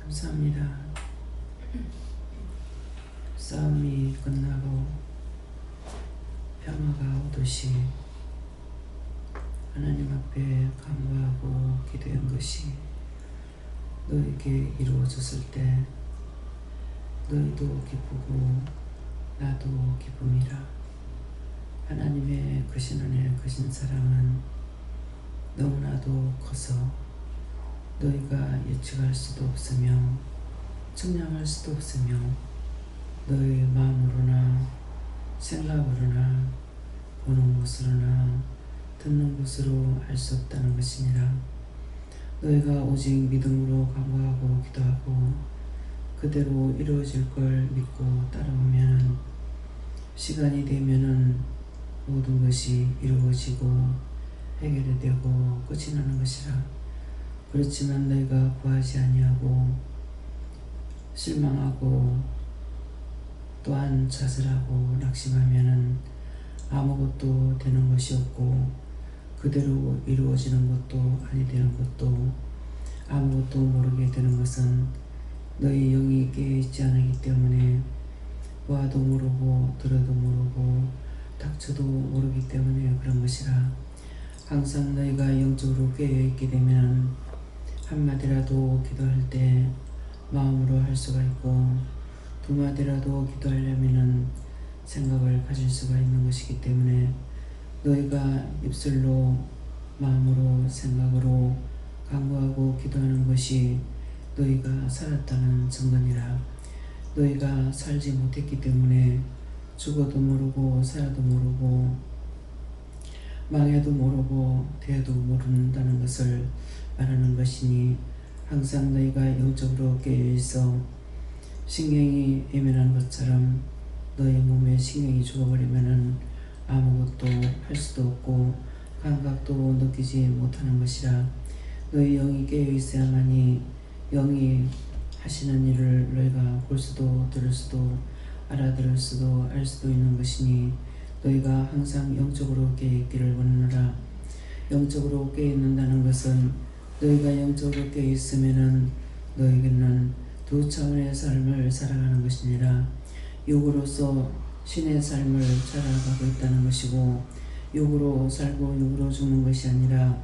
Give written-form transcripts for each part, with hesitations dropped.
감사합니다. 싸움이 끝나고 평화가 오듯이 하나님 앞에 간구하고 기도한 것이 너에게 이루어졌을 때 너희도 기쁘고 나도 기쁨이라. 하나님의 크신 은혜 크신 사랑은 너무나도 커서 너희가 예측할 수도 없으며 측량할 수도 없으며 너희 마음으로나 생각으로나 보는 것으로나 듣는 것으로 알 수 없다는 것이니라. 너희가 오직 믿음으로 간구하고 기도하고 그대로 이루어질 걸 믿고 따라오면 시간이 되면은 모든 것이 이루어지고 해결이 되고 끝이 나는 것이라. 그렇지만 너희가 구하지 아니하고 실망하고 또한 좌절하고 낙심하면은 아무것도 되는 것이 없고 그대로 이루어지는 것도 아니 되는 것도 아무것도 모르게 되는 것은 너희 영이 깨어있지 않기 때문에 보아도 모르고 들어도 모르고 닥쳐도 모르기 때문에 그런 것이라. 항상 너희가 영적으로 깨어있게 되면 한마디라도 기도할 때 마음으로 할 수가 있고 두 마디라도 기도하려면 생각을 가질 수가 있는 것이기 때문에 너희가 입술로 마음으로 생각으로 간구하고 기도하는 것이 너희가 살았다는 증거니라. 너희가 살지 못했기 때문에 죽어도 모르고 살아도 모르고 망해도 모르고 되어도 모른다는 것을 말하는 것이니 항상 너희가 영적으로 깨어있어 신경이 예민한 것처럼 너희 몸에 신경이 죽어버리면은 아무것도 할 수도 없고 감각도 느끼지 못하는 것이라. 너희 영이 깨어있어야만이 영이 하시는 일을 너희가 볼 수도 들을 수도 알아들을 수도 알 수도 있는 것이니 너희가 항상 영적으로 깨어있기를 원하노라. 영적으로 깨어있는다는 것은 너희가 영적으로 깨어있으면은 너희는 두 차원의 삶을 살아가는 것이니라. 육으로서 신의 삶을 살아가고 있다는 것이고 육으로 살고 육으로 죽는 것이 아니라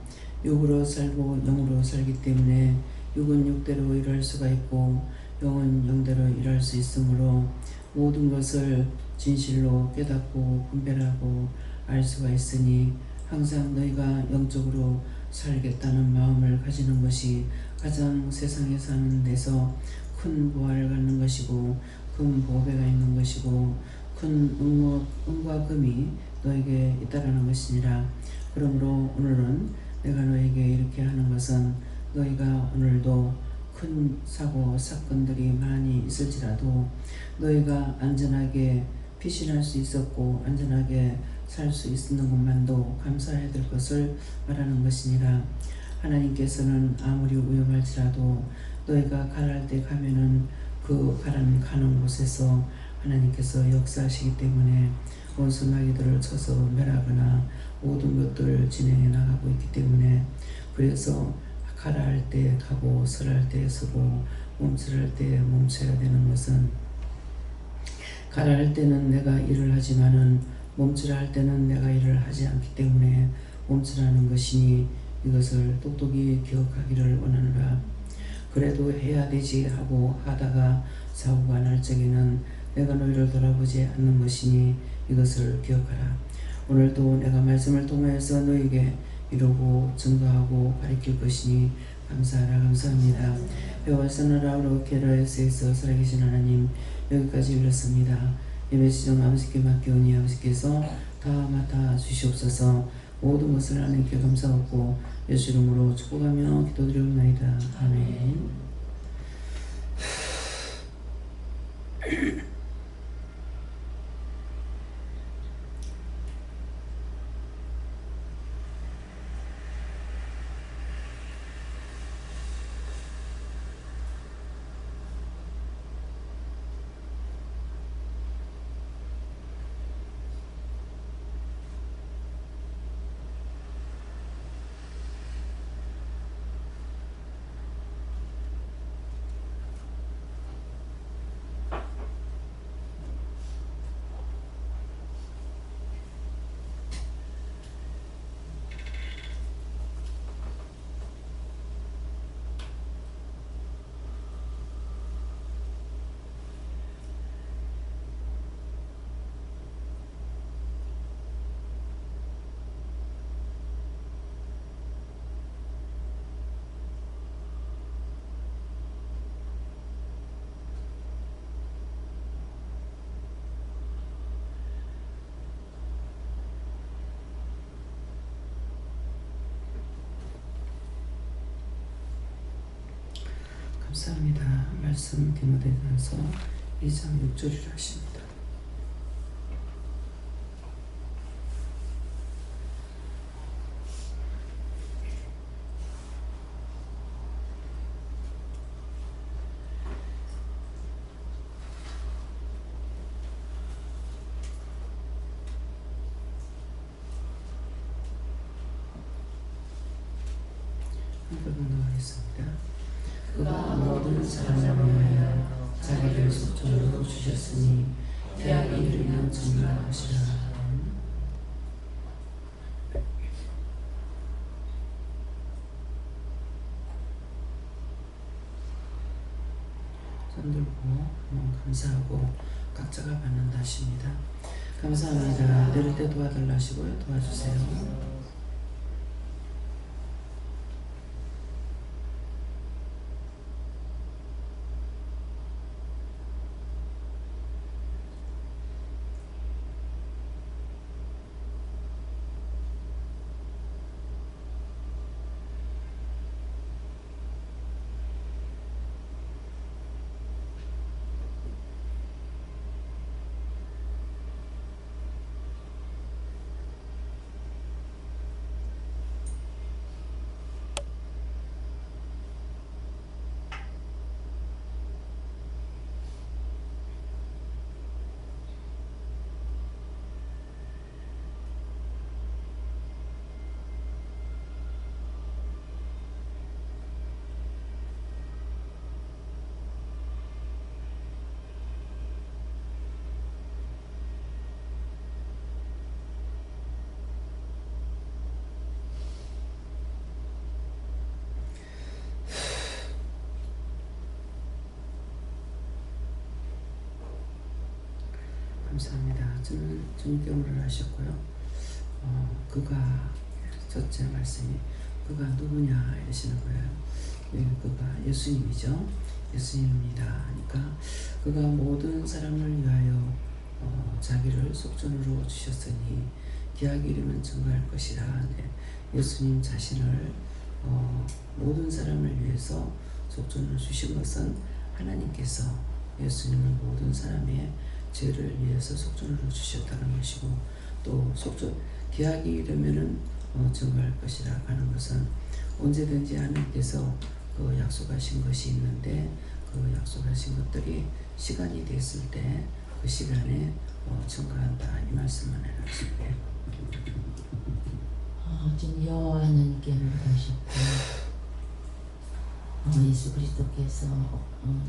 육으로 살고 영으로 살기 때문에 육은 육대로 일할 수가 있고 영은 영대로 일할 수 있으므로 모든 것을 진실로 깨닫고 분별하고 알 수가 있으니 항상 너희가 영적으로 살겠다는 마음을 가지는 것이 가장 세상에 사는 데서 큰 보화를 갖는 것이고 큰 보배가 있는 것이고 큰 은과 금이 너에게 있다라는 것이니라. 그러므로 오늘은 내가 너에게 이렇게 하는 것은 너희가 오늘도 큰 사고 사건들이 많이 있을지라도 너희가 안전하게 피신할 수 있었고 안전하게 살 수 있는 것만도 감사해야 될 것을 말하는 것이니라. 하나님께서는 아무리 위험할지라도 너희가 가랄 때 가면은 그 가는 곳에서 하나님께서 역사하시기 때문에 원수마귀들을 쳐서 멸하거나 모든 것들을 진행해 나가고 있기 때문에 그래서 가라 할 때 가고 설할 때 서고 멈추랄 때 멈춰야 되는 것은 가라 할 때는 내가 일을 하지만은 멈추라 할 때는 내가 일을 하지 않기 때문에 멈추라는 것이니 이것을 똑똑히 기억하기를 원하노라. 그래도 해야 되지 하고 하다가 사고가 날 적에는 내가 너희를 돌아보지 않는 것이니 이것을 기억하라. 오늘도 내가 말씀을 통하여서 너에게 이루고 증거하고 가르칠 것이니 감사하라. 감사합니다. 여호와사나라우로 게라에스에서 살아계신 하나님 여기까지 일렀습니다. 예배 시정 아버지께 맡겨오니 아버지께서 다 맡아 주시옵소서. 모든 것을 하나님께 감사하고 예수 이름으로 축복하며 기도드리옵나이다. 아멘. 감사합니다. 말씀 디모데전서 2장 6절이라 하십니다. 하겠습니다. 그가 모든 사람을 위하여 자기를 속전으로 주셨으니 대학이 이르면 정말 것이라. 손 들고 감사하고 각자가 받는다 하십니다. 감사합니다. 내릴 때 도와달라 하시고요. 도와주세요. 감사합니다. 저는 주님께 오를 하셨고요. 그가 첫째 말씀이 그가 누구냐 이러시는 거예요. 여기 그가 예수님이죠. 예수님입니다. 그러니까 그가 모든 사람을 위하여 자기를 속전으로 주셨으니 기약이 이르면 증거할 것이라. 네. 예수님 자신을 모든 사람을 위해서 속전으로 주신 것은 하나님께서 예수님을 모든 사람의 죄를 위해서 속전으로 주셨다는 것이고, 또 속전 기약이 이르면은 증거할 것이라 하는 것은 언제든지 하나님께서 그 약속하신 것이 있는데 그 약속하신 것들이 시간이 됐을 때 그 시간에 증거한다 이 말씀만 해놨습니다. 어진 여호와 하나님께 물으셨고 예수 그리스도께서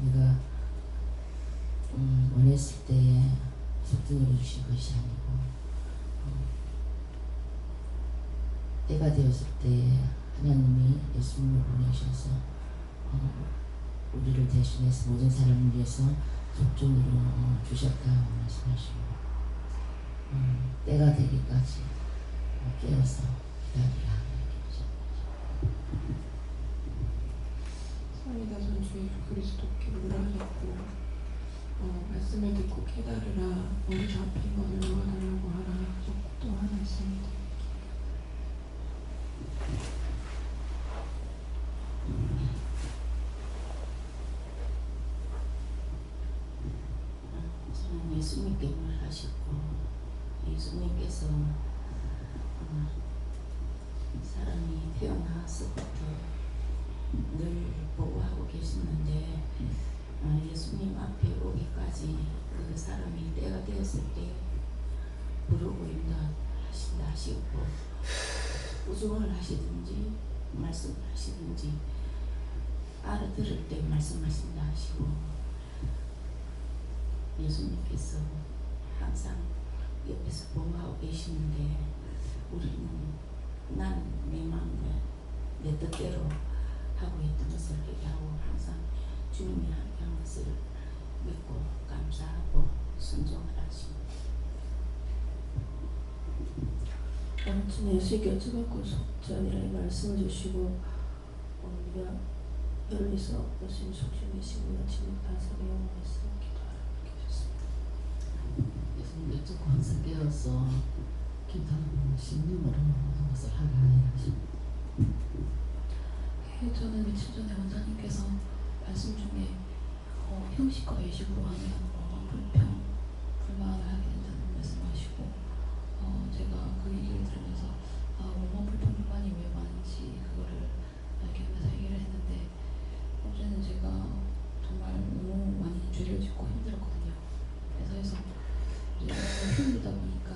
네가 원했을 때에 속전으로 주신 것이 아니고 때가 되었을 때 하나님이 예수님을 보내셔서 우리를 대신해서 모든 사람을 위해서 속전으로 주셨다고 말씀하시고 때가 되기까지 깨어서 기다리라. 사랑이다 전 주 예수 그리스도께 물으셨고 말씀을 듣고 깨달으라. 머리 잡힌 것을 놓아달라고 하라. 또 하나 있습니다. 저는 예수님께 말하셨고 예수님께서 사람이 태어나서부터 늘 보호하고 계시는데 예수님 앞에 오기까지 그 사람이 때가 되었을 때 부르고 인도하신다 하시고 우중을 하시든지 말씀을 하시든지 알아들을 때 말씀하신다 하시고 예수님께서 항상 옆에서 보호하고 계시는데 우리는 나는 내 마음에 내 뜻대로 하고 있던 것을 얘기하고 항상 주님이 함께한 것을 믿고 감사하고 순종하라 하십니다. 아무튼 예수님께 여쭤봤고 속전이라는 말씀을 주시고 우리가 열리서 예수님 속전이시고 아침에 다사가 영원했어 기도하라고 계셨습니다. 예수님 여쭙고 항상 깨어서 기도하고 신념으로 모든 것을 하라 하십니다. 저는 며칠 전에 원장님께서 말씀 중에 형식과 외식으로 하면 불만을 하게 된다는 말씀하시고 제가 그 얘기를 들으면서 원망 불평이 왜 많은지 그거를 알게 하면서 얘기를 했는데 어제는 제가 정말 너무 많이 죄를 짓고 힘들었거든요. 회사에서 힘들다 보니까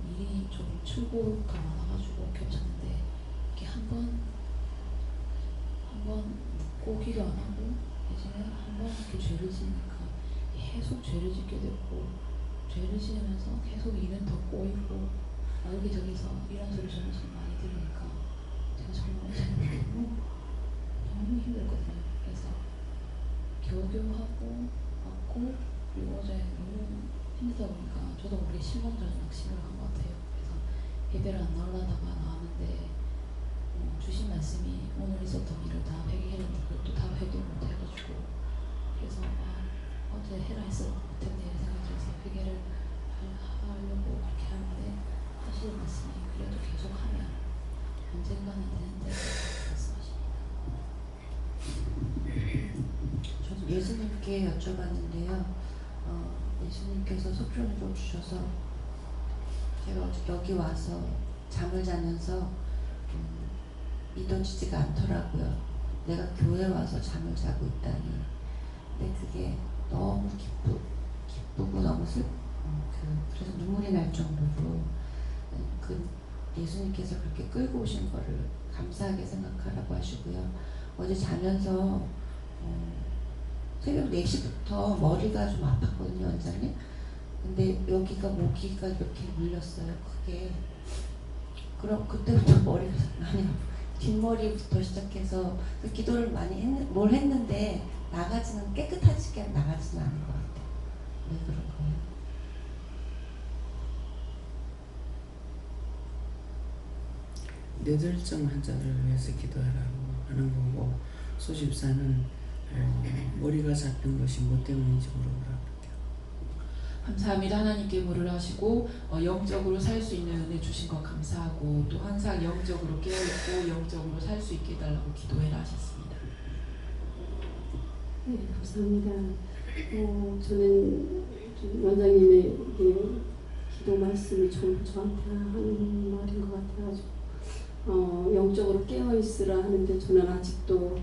일이 좀 출고가 많아가지고 겹쳤는데 이렇게 한번 묻고 기도 안 하고 이제는 한번 이렇게 죄를 지니까 계속 죄를 짓게 되고 죄를 지으면서 계속 일은 더 꼬이고 여기저기서 이런 소리 저런 소리 많이 들으니까 제가 정말 너무 힘들거든요. 그래서 겨우겨우하고 맞고 그리고 어제 너무 힘들다 보니까 저도 모르게 실망적인 낙심을 한 것 같아요. 그래서 예배를 안 나오려다가 나왔는데 주신 말씀이 오늘 있었던 일을 다 회개했는데 그것도 다 회개 못해가지고 그래서 어제 해라 했어도 못했네 생각이 들어서 회개를 하려고 그렇게 하는데 하시는 말씀이 그래도 계속하면 언젠가는 되는데 말씀하십니다. 저도 예수님께 여쭤봤는데요. 예수님께서 속전으로 주셔서 제가 여기 와서 잠을 자면서 믿어지지가 않더라고요. 내가 교회 와서 잠을 자고 있다니. 근데 그게 너무 기쁘고 너무 그래서 눈물이 날 정도로 그 예수님께서 그렇게 끌고 오신 거를 감사하게 생각하라고 하시고요. 어제 자면서 새벽 4시부터 머리가 좀 아팠거든요, 원장님. 근데 여기가 모기가 이렇게 물렸어요. 그게 그럼 그때부터 머리가 많이 아파요. 뒷머리부터 시작해서 기도를 많이 했는데 나가지는 깨끗하게 나가지는 않은 것 같아요. 왜 그런 거예요? 뇌졸중 환자들을 위해서 기도하라고 하는 거고 소집사는 머리가 잡힌 것이 뭐 때문인지 물어보라고 그럴게요. 감사합니다. 하나님께 물을 하시고 영적으로 살 수 있는 은혜 주신 것 감사하고 또 항상 영적으로 깨어있고 영적으로 살 수 있게 해달라고 기도해라 하셨습니다. 네, 감사합니다. 저는 원장님의 기도 말씀이 저한테 하는 말인 것 같아가지고 영적으로 깨어있으라 하는데 저는 아직도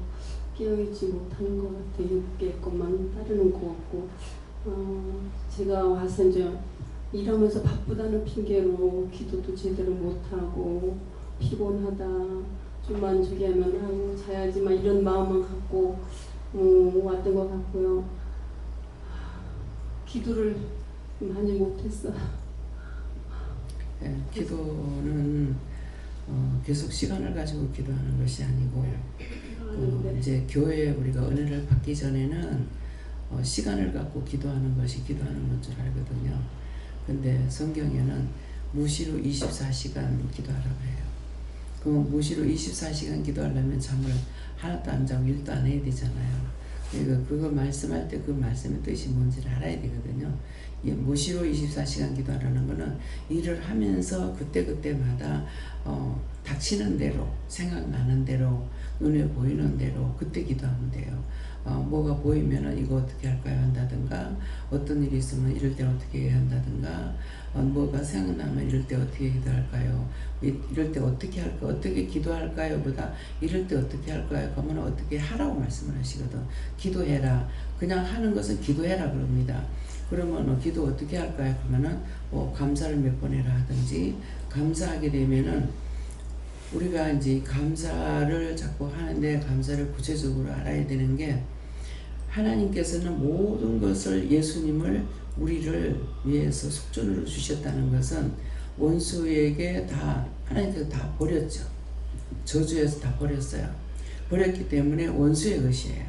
깨어있지 못하는 것 같아요. 육계 것만 따르는 것 같고 제가 와서 이제 일하면서 바쁘다는 핑계로 기도도 제대로 못하고 피곤하다 좀만 저기 하면 하고 자야지만 이런 마음만 갖고 왔던 것 같고요. 기도를 많이 못했어요. 네, 기도는 계속 시간을 가지고 기도하는 것이 아니고 이제 교회에 우리가 은혜를 받기 전에는 시간을 갖고 기도하는 것이 기도하는 건 줄 알거든요. 근데 성경에는 무시로 24시간 기도하라고 해요. 그럼 무시로 24시간 기도하려면 잠을 하나도 안 자고 일도 안 해야 되잖아요. 그러니까 그거 말씀할 때 그 말씀의 뜻이 뭔지를 알아야 되거든요. 무시로 24시간 기도하라는 거는 일을 하면서 그때그때마다 닥치는 대로 생각나는 대로 눈에 보이는 대로 그때 기도하면 돼요. 뭐가 보이면은 이거 어떻게 할까요 한다든가 어떤 일이 있으면 이럴 때 어떻게 해야 한다든가 뭐가 생각나면 이럴 때 어떻게 기도할까요? 이럴 때 어떻게 할까? 어떻게 기도할까요? 보다 이럴 때 어떻게 할까요? 그러면 어떻게 하라고 말씀을 하시거든. 기도해라. 그냥 하는 것은 기도해라 그럽니다. 그러면 기도 어떻게 할까요? 그러면은 감사를 몇 번 해라 하든지 감사하게 되면은 우리가 이제 감사를 자꾸 하는데 감사를 구체적으로 알아야 되는 게 하나님께서는 모든 것을 예수님을 우리를 위해서 속전으로 주셨다는 것은 원수에게 다 하나님께서 다 버렸죠. 저주해서 다 버렸어요. 버렸기 때문에 원수의 것이에요.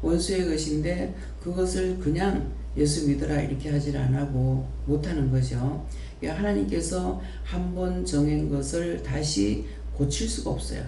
원수의 것인데 그것을 그냥 예수 믿어라 이렇게 하질 안 하고 못하는 거죠. 하나님께서 한 번 정한 것을 다시 고칠 수가 없어요.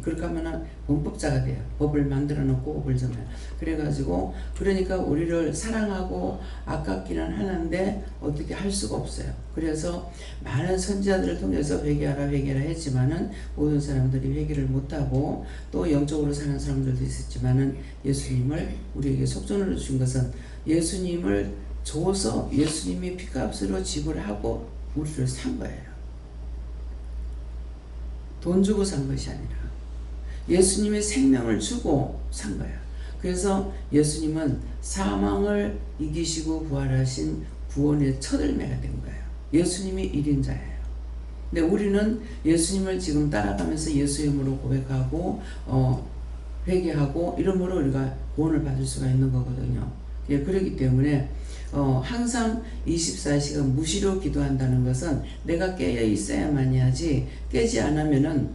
그렇게 하면은 범법자가 돼요. 법을 만들어 놓고 법을 정해요. 그래가지고 그러니까 우리를 사랑하고 아깝기는 하는데 어떻게 할 수가 없어요. 그래서 많은 선지자들을 통해서 회개하라 했지만은 모든 사람들이 회개를 못하고 또 영적으로 사는 사람들도 있었지만은 예수님을 우리에게 속전으로 주신 것은 예수님을 줘서 예수님이 피값으로 지불하고 우리를 산 거예요. 돈 주고 산 것이 아니라 예수님의 생명을 주고 산 거예요. 그래서 예수님은 사망을 이기시고 부활하신 구원의 첫 열매가 된 거예요. 예수님이 1인자예요. 근데 우리는 예수님을 지금 따라가면서 예수 이름으로 고백하고 회개하고 이러므로 우리가 구원을 받을 수가 있는 거거든요. 예, 그렇기 때문에 항상 24시간 무시로 기도한다는 것은 내가 깨어 있어야만이 하지 깨지 않으면은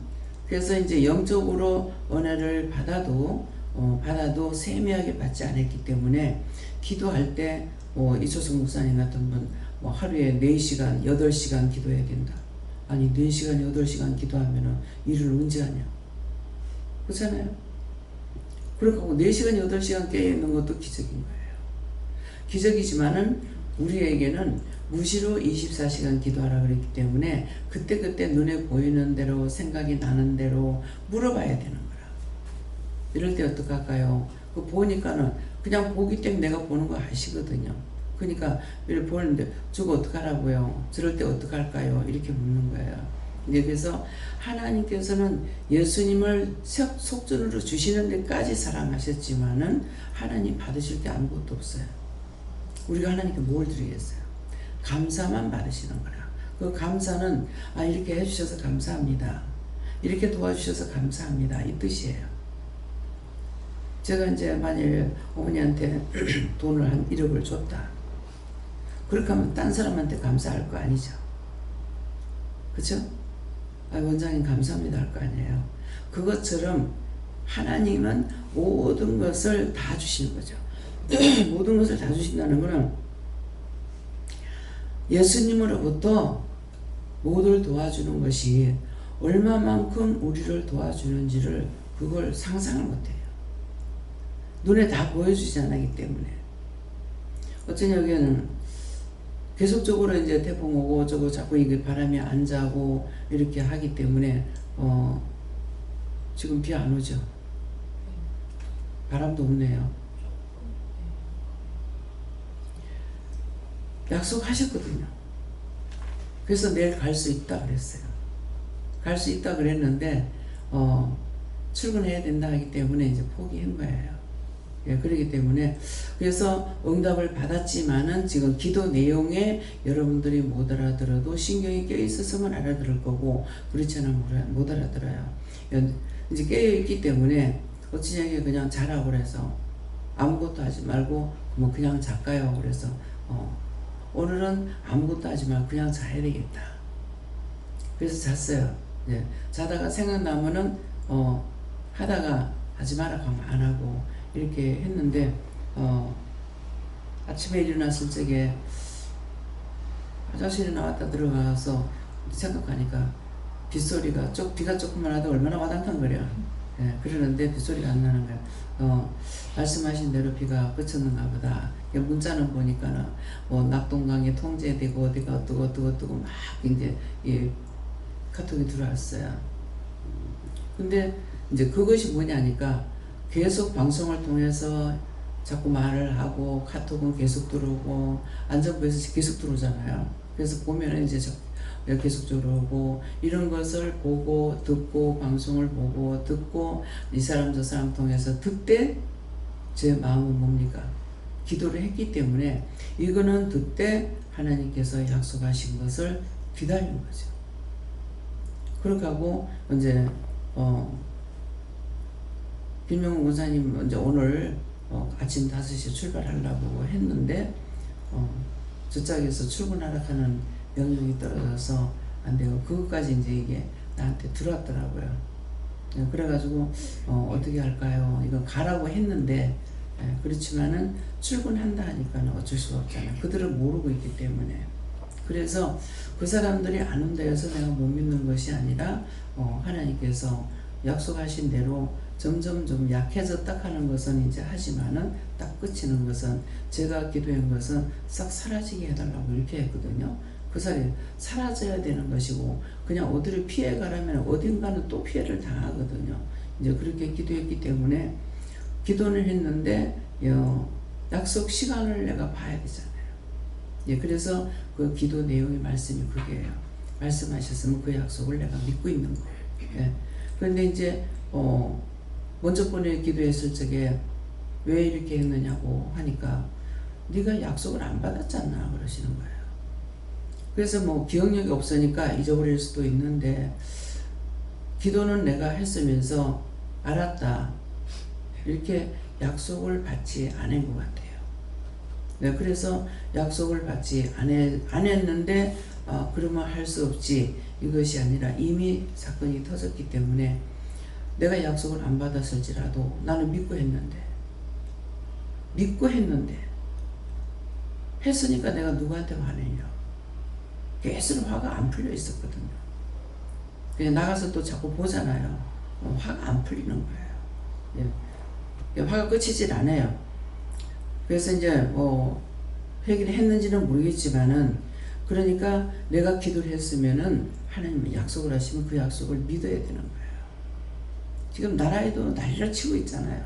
그래서 이제 영적으로 은혜를 받아도 세미하게 받지 않았기 때문에 기도할 때 이초성 목사님 같은 분 하루에 4시간 8시간 기도해야 된다. 아니 4시간 8시간 기도하면은 일을 언제 하냐 그렇잖아요. 그러니까 4시간 8시간 깨어있는 것도 기적인 거예요. 기적이지만은 우리에게는 무시로 24시간 기도하라 그랬기 때문에 그때그때 눈에 보이는 대로 생각이 나는 대로 물어봐야 되는 거라. 이럴 때 어떡할까요? 그 보니까는 그냥 보기 때문에 내가 보는 거 아시거든요. 그러니까 이렇게 보는데 저거 어떡하라고요? 저럴 때 어떡할까요? 이렇게 묻는 거예요. 그래서 하나님께서는 예수님을 속전으로 주시는 데까지 사랑하셨지만은 하나님 받으실 때 아무것도 없어요. 우리가 하나님께 뭘 드리겠어요? 감사만 받으시는 거라. 그 감사는 이렇게 해주셔서 감사합니다. 이렇게 도와주셔서 감사합니다. 이 뜻이에요. 제가 이제 만일 어머니한테 돈을 한 1억을 줬다. 그렇게 하면 딴 사람한테 감사할 거 아니죠. 그쵸? 원장님 감사합니다 할 거 아니에요. 그것처럼 하나님은 모든 것을 다 주시는 거죠. 모든 것을 다 주신다는 것은 예수님으로부터 모두를 도와주는 것이 얼마만큼 우리를 도와주는지를 그걸 상상을 못해요. 눈에 다 보여주지 않기 때문에. 어쩌냐면 계속적으로 이제 태풍 오고 저거 자꾸 이게 바람이 안 자고 이렇게 하기 때문에 지금 비 안 오죠. 바람도 없네요. 약속하셨거든요. 그래서 내일 갈 수 있다 그랬어요. 갈 수 있다 그랬는데 출근해야 된다 하기 때문에 이제 포기한 거예요. 예, 그렇기 때문에 그래서 응답을 받았지만은 지금 기도 내용에 여러분들이 못 알아들어도 신경이 깨어 있어서만 알아들을 거고 그렇지 않으면 못 알아들어요. 이제 깨어 있기 때문에 어찌냐게 그냥 자라고 그래서 아무것도 하지 말고 뭐 그냥 잘까요? 그래서 오늘은 아무것도 하지 말고 그냥 자야 되겠다. 그래서 잤어요. 예, 자다가 생각나면은 하다가 하지 마라 하면 안 하고 이렇게 했는데 아침에 일어났을 적에 화장실에 나왔다 들어가서 생각하니까 빗소리가 비가 조금만 하다 얼마나 와당탕거려. 예, 그러는데 빗소리가 안 나는 거야. 말씀하신 대로 비가 그쳤는가 보다. 문자는 보니까는 뭐 낙동강이 통제되고 어디가 어떠고 막 이제 카톡이 들어왔어요. 근데 이제 그것이 뭐냐니까 계속 방송을 통해서 자꾸 말을 하고 카톡은 계속 들어오고 안전부에서 계속 들어오잖아요. 그래서 보면은 이제 계속 들어오고 이런 것을 보고 듣고 방송을 보고 듣고 이 사람 저 사람 통해서 듣되 제 마음은 뭡니까? 기도를 했기 때문에 이거는 듣되 하나님께서 약속하신 것을 기다린 거죠. 그렇게 하고 이제 김명훈 권사님 이제 오늘 아침 5시에 출발하려고 했는데 저쪽에서 출근하라 하는 명령이 떨어져서 안 되고 그것까지 이제 이게 나한테 들어왔더라고요. 그래가지고 어떻게 할까요? 이건 가라고 했는데 그렇지만은 출근한다 하니까는 어쩔 수가 없잖아요. 그들은 모르고 있기 때문에. 그래서 그 사람들이 안 온다 해서 내가 못 믿는 것이 아니라 하나님께서 약속하신 대로 점점 좀 약해졌다 하는 것은 이제 하지만은 딱 끝이는 것은 제가 기도한 것은 싹 사라지게 해달라고 이렇게 했거든요. 그 사람이 사라져야 되는 것이고 그냥 어디를 피해 가라면 어딘가는 또 피해를 당하거든요. 이제 그렇게 기도했기 때문에 기도를 했는데 약속 시간을 내가 봐야 되잖아요. 예, 그래서 그 기도 내용의 말씀이 그게예요. 말씀하셨으면 그 약속을 내가 믿고 있는 거예요. 예. 그런데 이제 먼저 번에 기도했을 적에 왜 이렇게 했느냐고 하니까 네가 약속을 안 받았잖아 그러시는 거예요. 그래서 뭐 기억력이 없으니까 잊어버릴 수도 있는데 기도는 내가 했으면서 알았다 이렇게 약속을 받지 않은 것 같아요. 네, 그래서 약속을 받지 안 했는데 그러면 할 수 없지 이것이 아니라 이미 사건이 터졌기 때문에 내가 약속을 안 받았을지라도 나는 믿고 했는데 했으니까 내가 누구한테 화내냐. 계속 화가 안 풀려 있었거든요. 그냥 나가서 또 자꾸 보잖아요. 화가 안 풀리는 거예요. 예. 화가 끝이질 않아요. 그래서 이제 회개를 했는지는 모르겠지만은 그러니까 내가 기도를 했으면은 하나님이 약속을 하시면 그 약속을 믿어야 되는 거예요. 지금 나라에도 난리를 치고 있잖아요.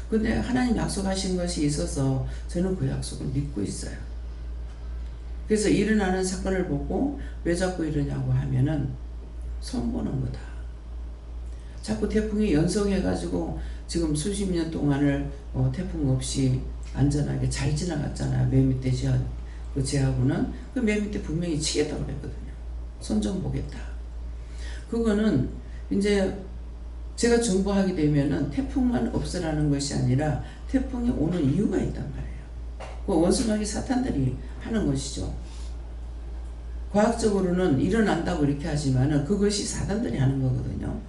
근데 하나님 약속하신 것이 있어서 저는 그 약속을 믿고 있어요. 그래서 일어나는 사건을 보고 왜 자꾸 이러냐고 하면은 손보는 거다. 자꾸 태풍이 연속해가지고 지금 수십 년 동안을 태풍 없이 안전하게 잘 지나갔잖아요. 맨 밑에 제하고는 그 맨 밑에 분명히 치겠다고 그랬거든요. 손 좀 보겠다. 그거는 이제 제가 정보하게 되면은 태풍만 없으라는 것이 아니라 태풍이 오는 이유가 있단 말이에요. 그 원수마귀 사탄들이 하는 것이죠. 과학적으로는 일어난다고 이렇게 하지만은 그것이 사단들이 하는 거거든요.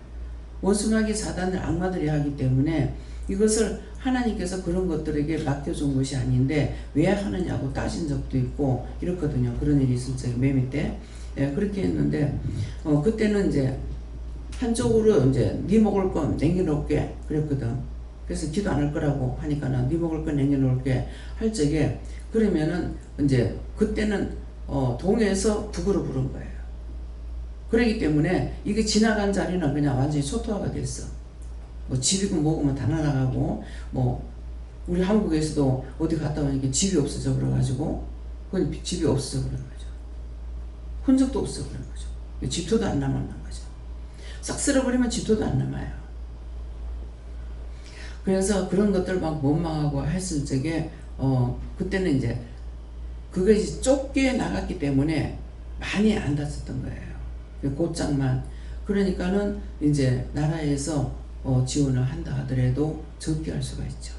원수마귀 사단들 악마들이 하기 때문에 이것을 하나님께서 그런 것들에게 맡겨준 것이 아닌데 왜 하느냐고 따진 적도 있고 이렇거든요. 그런 일이 있을 적에 맨 밑에 그렇게 했는데 그때는 이제 한쪽으로 이제 네 먹을 건 남겨놓을게 그랬거든. 그래서 기도 안 할 거라고 하니까는 네 먹을 건 남겨놓을게 할 적에 그러면은 이제 그때는 동에서 북으로 부른 거예요. 그렇기 때문에 이게 지나간 자리는 그냥 완전히 초토화가 됐어. 뭐 집이고 뭐고 다 날아가고 뭐 우리 한국에서도 어디 갔다 오니까 집이 없어져 그래가지고 그건 집이 없어져 그런 거죠. 흔적도 없어 그런 거죠. 집토도 안 남았는 거죠. 싹 쓸어버리면 집토도 안 남아요. 그래서 그런 것들 막 원망하고 했을 적에 그때는 이제 그것이 좁게 나갔기 때문에 많이 안 다쳤던 거예요. 곧장만. 그러니까는 이제 나라에서 지원을 한다 하더라도 적게 할 수가 있죠.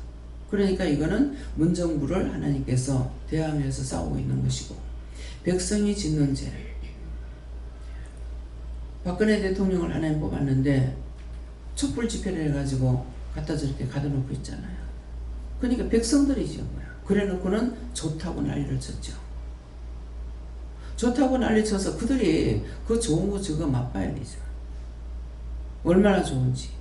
그러니까 이거는 문정부를 하나님께서 대하면서 싸우고 있는 것이고 백성이 짓는 죄. 박근혜 대통령을 하나님 뽑았는데 촛불 집회를 해가지고 갖다 저렇게 가둬놓고 있잖아요. 그러니까 백성들이 지은 거야. 그래놓고는 좋다고 난리를 쳤죠. 좋다고 난리 쳐서 그들이 그 좋은 거 저거 맛봐야 되죠. 얼마나 좋은지.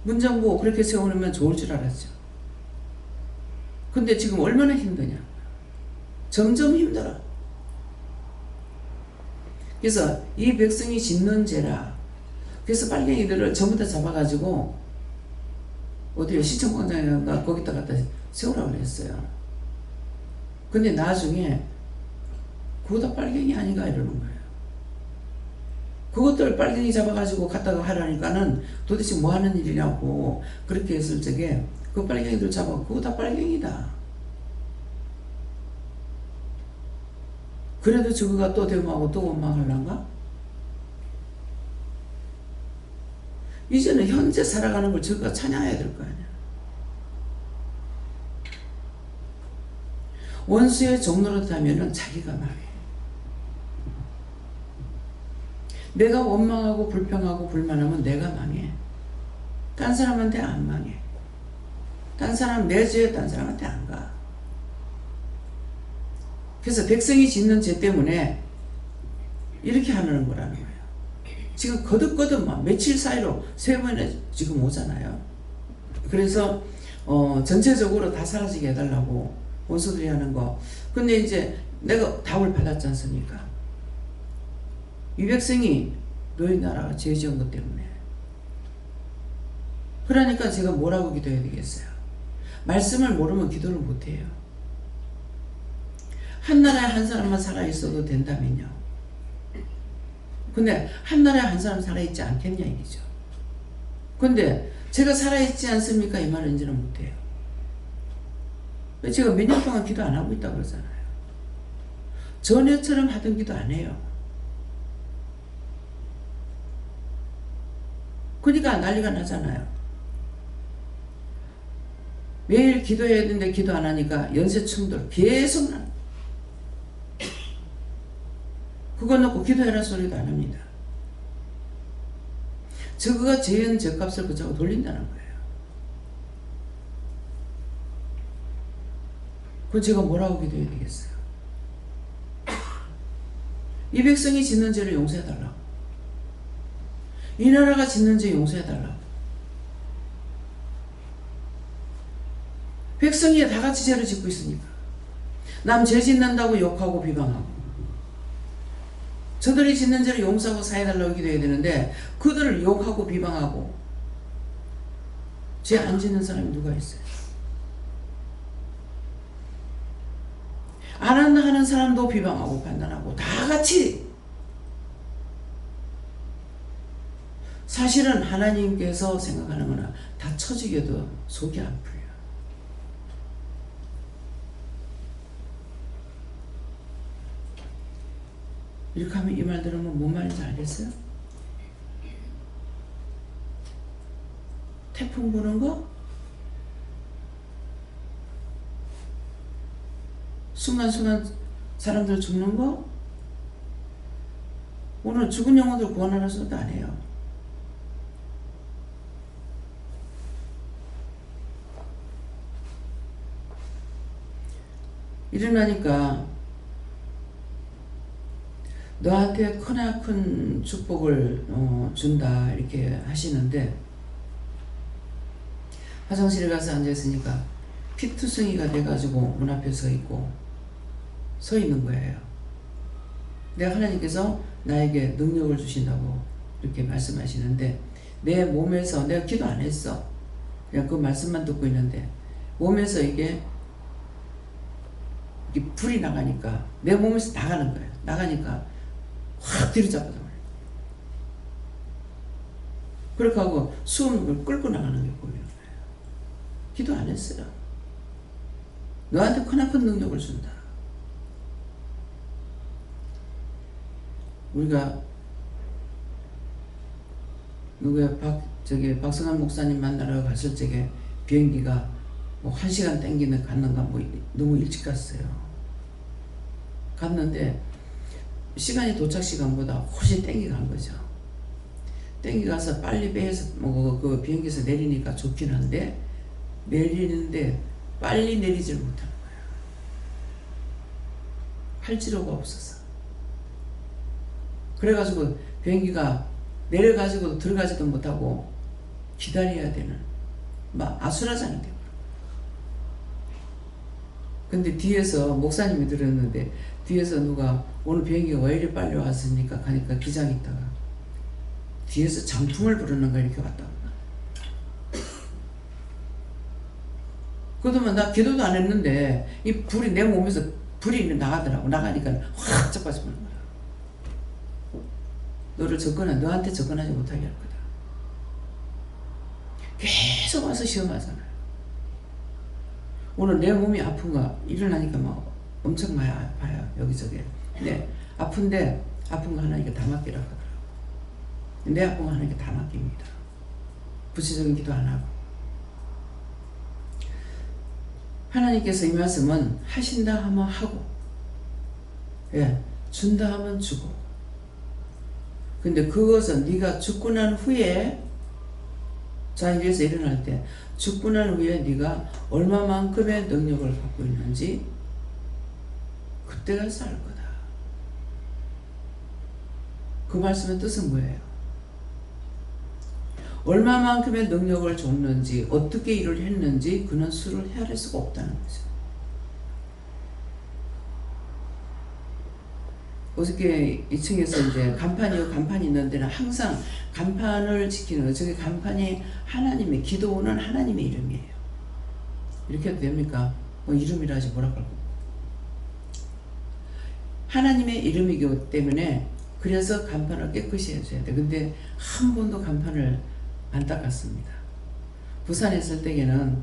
문정부 그렇게 세워놓으면 좋을 줄 알았죠. 근데 지금 얼마나 힘드냐. 점점 힘들어. 그래서 이 백성이 짓는 죄라. 그래서 빨갱이들을 전부 다 잡아가지고 어디요 시청광장인가 거기다 갖다 세우라고 그랬어요. 근데 나중에 그거 다 빨갱이 아닌가 이러는 거예요. 그것들 빨갱이 잡아가지고 갖다가 하라니까는 도대체 뭐 하는 일이냐고 그렇게 했을 적에 그 빨갱이들 잡아 그거 다 빨갱이다. 그래도 저거가 또 대모하고 또 원망하려는가? 이제는 현재 살아가는 걸 저거가 찬양해야 될 거 아니야. 원수의 종노릇하면은 자기가 망해. 내가 원망하고 불평하고 불만하면 내가 망해. 딴 사람한테 안 망해. 딴 사람 내 죄에 딴 사람한테 안 가. 그래서 백성이 짓는 죄 때문에 이렇게 하는 거라는 거예요. 지금 거듭거듭 막 며칠 사이로 3번이나 지금 오잖아요. 그래서 전체적으로 다 사라지게 해달라고 원수들이 하는 거. 근데 이제 내가 답을 받았지 않습니까? 이 백성이 너희 나라가 죄 지은 것 때문에. 그러니까 제가 뭐라고 기도해야 되겠어요? 말씀을 모르면 기도를 못해요. 한 나라에 한 사람만 살아있어도 된다면요. 근데 한 나라에 한 사람 살아있지 않겠냐 이거죠. 근데 제가 살아있지 않습니까? 이 말은 이제는 못해요. 제가 몇 년 동안 기도 안 하고 있다고 그러잖아요. 전에처럼 하던 기도 안 해요. 그러니까 난리가 나잖아요. 매일 기도해야 되는데 기도 안 하니까 연쇄 충돌 계속 나. 그거 놓고 기도해라 소리도 안 합니다. 저거가 죄인 죄값을 그자고 돌린다는 거예요. 그건 제가 뭐라고 기도해야 되겠어요? 이 백성이 짓는 죄를 용서해달라고. 이 나라가 짓는 죄 용서해달라고. 백성이 다 같이 죄를 짓고 있으니까 남 죄 짓는다고 욕하고 비방하고 저들이 짓는 죄를 용서하고 사해달라고 기도해야 되는데 그들을 욕하고 비방하고 죄 안 짓는 사람이 누가 있어요? 안 하는 사람도 비방하고 판단하고 다 같이. 사실은 하나님께서 생각하는 거나 다 처지겨도 속이 안 풀려. 이렇게 하면 이 말 들으면 뭔 말인지 알겠어요? 태풍 부는 거? 순간순간 사람들 죽는 거? 오늘 죽은 영혼들 구원하는 소리도 안 해요. 일어나니까 너한테 크나큰 축복을 준다 이렇게 하시는데 화장실에 가서 앉아있으니까 피투성이가 돼가지고 문 앞에 서 있는 거예요. 내가 하나님께서 나에게 능력을 주신다고 이렇게 말씀하시는데 내 몸에서 내가 기도 안 했어. 그냥 그 말씀만 듣고 있는데 몸에서 이게 불이 나가니까 내 몸에서 나가는 거예요. 나가니까 확 뒤로 잡아서 그렇게 하고 수없는 걸 끌고 나가는 게 보이는 거예요. 기도 안 했어요. 너한테 크나큰 능력을 준다. 우리가 박성환 목사님 만나러 갔을 적에 비행기가 뭐 1시간 땡기는 갔는가 뭐 너무 일찍 갔어요. 갔는데 시간이 도착 시간보다 훨씬 땡기 간 거죠. 땡기 가서 빨리 배에서 그 비행기에서 내리니까 좋긴 한데 내리는데 빨리 내리질 못하는 거예요. 활지로가 없어서. 그래가지고 비행기가 내려가지고 들어가지도 못하고 기다려야 되는 막 아수라장이 되고. 근데 뒤에서 목사님이 들었는데 뒤에서 누가 오늘 비행기가 왜 이리 빨리 왔습니까? 가니까 기장이 있다가 뒤에서 장풍을 부르는가 이렇게 왔다. 그러면 나 기도도 안 했는데 이 불이 내 몸에서 불이 나가더라고. 나가니까 확 자빠지는 거야. 너를 너한테 접근하지 못하게 할 거다. 계속 와서 시험하잖아요. 오늘 내 몸이 아픈가 일어나니까 막 엄청 많이 아파요. 여기저기. 근데 아픈데 아픈 거 하나님께 다 맡기라고 하더라고. 내 아픈 거 하나님께 다 맡깁니다. 구체적인 기도 안 하고. 하나님께서 이 말씀은 하신다 하면 하고, 예, 준다 하면 주고. 근데 그것은 네가 죽고 난 후에 자기에서 일어날 때 죽고 난 후에 네가 얼마만큼의 능력을 갖고 있는지 그때 가서 알 거다. 그 말씀의 뜻은 뭐예요? 얼마만큼의 능력을 줬는지 어떻게 일을 했는지 그는 수를 헤아릴 수가 없다는 거죠. 어저께 2층에서 이제 간판이 있는 데는 항상 간판을 지키는 거예요. 저기 간판이 하나님의, 기도는 하나님의 이름이에요. 이렇게 해도 됩니까? 뭐 이름이라 하지 뭐라 그러고. 하나님의 이름이기 때문에 그래서 간판을 깨끗이 해줘야 돼. 근데 한 번도 간판을 안 닦았습니다. 부산에 있을 때에는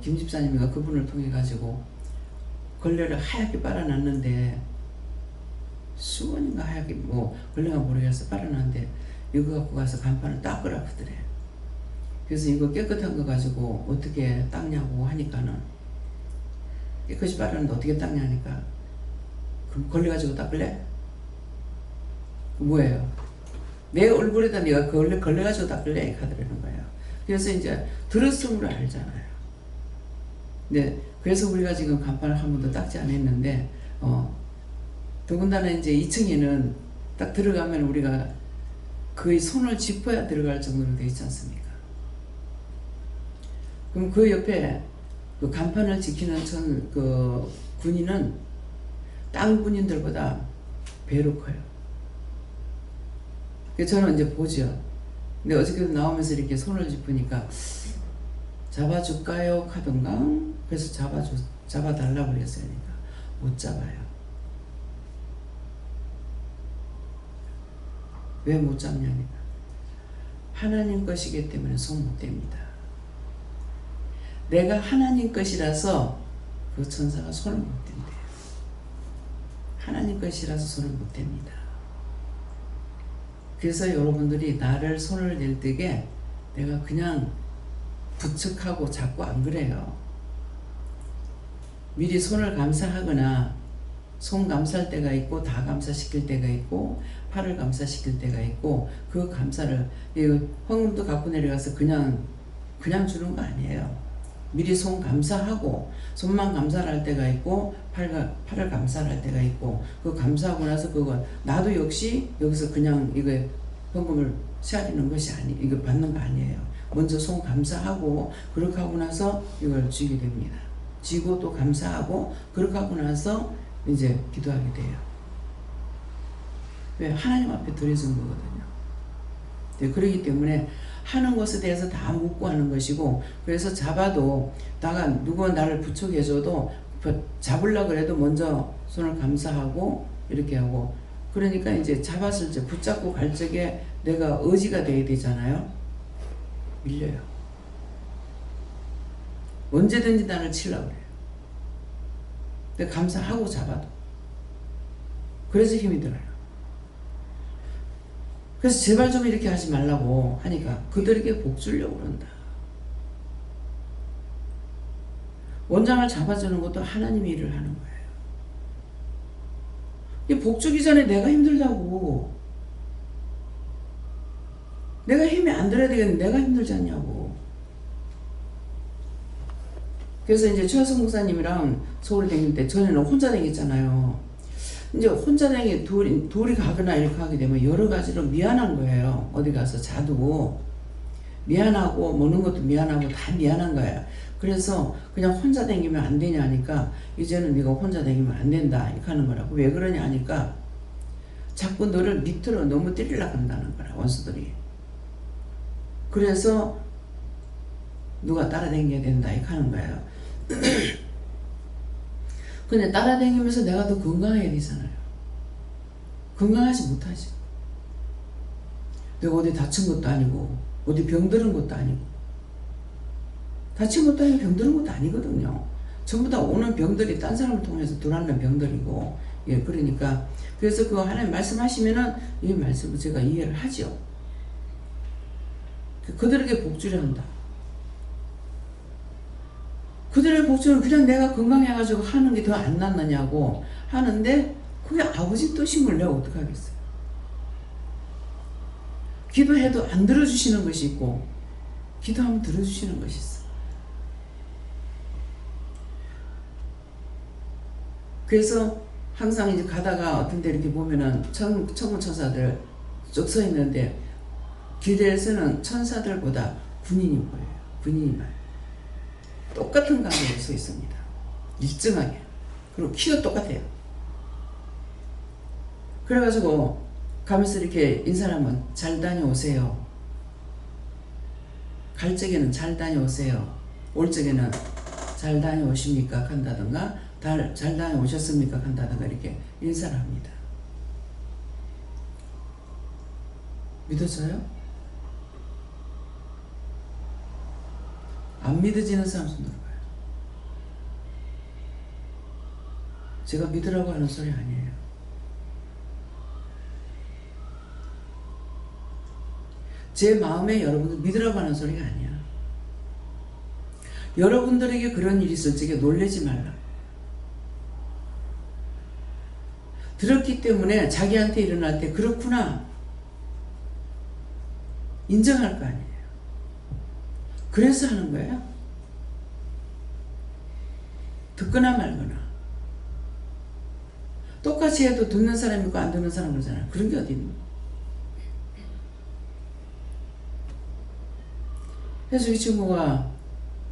김 집사님이가 그분을 통해 가지고 걸레를 하얗게 빨아놨는데 수건인가 하얗게 뭐 걸레가 모르겠어 빨아놨는데 이거 갖고 가서 간판을 닦으라 그러더래. 그래서 이거 깨끗한 거 가지고 어떻게 닦냐고 하니까는 깨끗이 빨았는데 어떻게 닦냐니까 그럼 걸레 가지고 닦을래? 뭐예요? 내 얼굴에다 네가 걸레 가지고 닦을래? 하더라는 거예요. 그래서 이제 들었으므로 알잖아요. 네, 그래서 우리가 지금 간판을 한 번도 닦지 않았는데 더군다나 이제 2층에는 딱 들어가면 우리가 거의 손을 짚어야 들어갈 정도로 되어 있지 않습니까? 그럼 그 옆에 그 간판을 지키는 군인은 땅 군인들보다 배로 커요. 그래서 저는 이제 보죠. 근데 어저께도 나오면서 이렇게 손을 짚으니까 잡아줄까요? 하던가 그래서 잡아달라고 그랬어요. 그러니까 못 잡아요. 왜 못 잡냐니까 하나님 것이기 때문에 손 못 댑니다. 내가 하나님 것이라서 그 천사가 손을 못 댄대요. 하나님 것이라서 손을 못 댑니다. 그래서 여러분들이 나를 손을 댈 때에 내가 그냥 부축하고 잡고 안 그래요. 미리 손을 감사하거나 손 감사할 때가 있고 다 감사시킬 때가 있고 팔을 감사시킬 때가 있고 그 감사를 헌금도 갖고 내려가서 그냥 주는 거 아니에요. 미리 손 감사하고 손만 감사를 할 때가 있고 팔을 감사를 할 때가 있고 그 감사하고 나서 그거 나도 역시 여기서 그냥 이거 헌금을 세아리는 것이 이거 받는 거 아니에요. 먼저 손 감사하고 그렇게 하고 나서 이걸 주게 됩니다. 쥐고 또 감사하고 그렇게 하고 나서 이제 기도하게 돼요. 왜? 하나님 앞에 드려진 거거든요. 네, 그렇기 때문에 하는 것에 대해서 다 묻고 하는 것이고 그래서 잡아도 누가 나를 부축해줘도 잡으려고 그래도 먼저 손을 감사하고 이렇게 하고 그러니까 이제 잡았을 때 붙잡고 갈 적에 내가 의지가 돼야 되잖아요. 밀려요. 언제든지 나를 치려고 그래요. 근데 감사하고 잡아도 그래서 힘이 들어요. 그래서 제발 좀 이렇게 하지 말라고 하니까 그들에게 복 주려고 그런다. 원장을 잡아주는 것도 하나님이 일을 하는 거예요. 이 복 주기 전에 내가 힘들다고. 내가 힘이 안 들어야 되겠는데 내가 힘들지 않냐고. 그래서 이제 최하성 목사님이랑 서울 다닐 때 전에는 혼자 다녔잖아요. 이제 혼자 다니게 둘이 가거나 이렇게 하게 되면 여러 가지로 미안한 거예요. 어디 가서 자도 미안하고 먹는 것도 미안하고 다 미안한 거예요. 그래서 그냥 혼자 다니면 안 되냐 하니까 이제는 네가 혼자 다니면 안 된다 이렇게 하는 거라고. 왜 그러냐 하니까 자꾸 너를 밑으로 너무 때리려고 한다는 거라 원수들이. 그래서 누가 따라다녀야 된다 이렇게 하는 거예요. 근데 따라다니면서 내가 더 건강해야 되잖아요. 건강하지 못하지. 내가 어디 다친 것도 아니고 어디 병들은 것도 아니고 다친 것도 아니고 병들은 것도 아니거든요. 전부 다 오는 병들이 딴 사람을 통해서 들어오는 병들이고 예 그러니까 그래서 그 하나님 말씀하시면은 이 말씀을 제가 이해를 하죠. 그들에게 복주려 한다. 그들의 복주는 그냥 내가 건강해가지고 하는 게 더 안 낫느냐고 하는데 그게 아버지 뜻인 걸 내가 어떡하겠어요. 기도해도 안 들어주시는 것이 있고 기도하면 들어주시는 것이 있어. 그래서 항상 이제 가다가 어떤 데 이렇게 보면은 천군 천사들 쭉 서 있는데 길에서는 천사들보다 군인이 보여요. 군인이 많아요. 똑같은 가게에 서 있습니다. 일정하게. 그리고 키도 똑같아요. 그래가지고 가면서 이렇게 인사를 하면 잘 다녀오세요. 갈 적에는 잘 다녀오세요. 올 적에는 잘 다녀오십니까? 한다든가 잘 다녀오셨습니까? 한다든가 이렇게 인사를 합니다. 믿어져요? 안 믿어지는 사람 손 들어봐요. 제가 믿으라고 하는 소리 아니에요. 제 마음에 여러분들 믿으라고 하는 소리가 아니야. 여러분들에게 그런 일이 있을 적에 놀라지 말라. 들었기 때문에 자기한테 일어날 때 그렇구나 인정할 거 아니에요. 그래서 하는 거예요. 듣거나 말거나. 똑같이 해도 듣는 사람이 있고 안 듣는 사람 그러잖아요. 그런 게 어디 있는 거예요. 그래서 이 친구가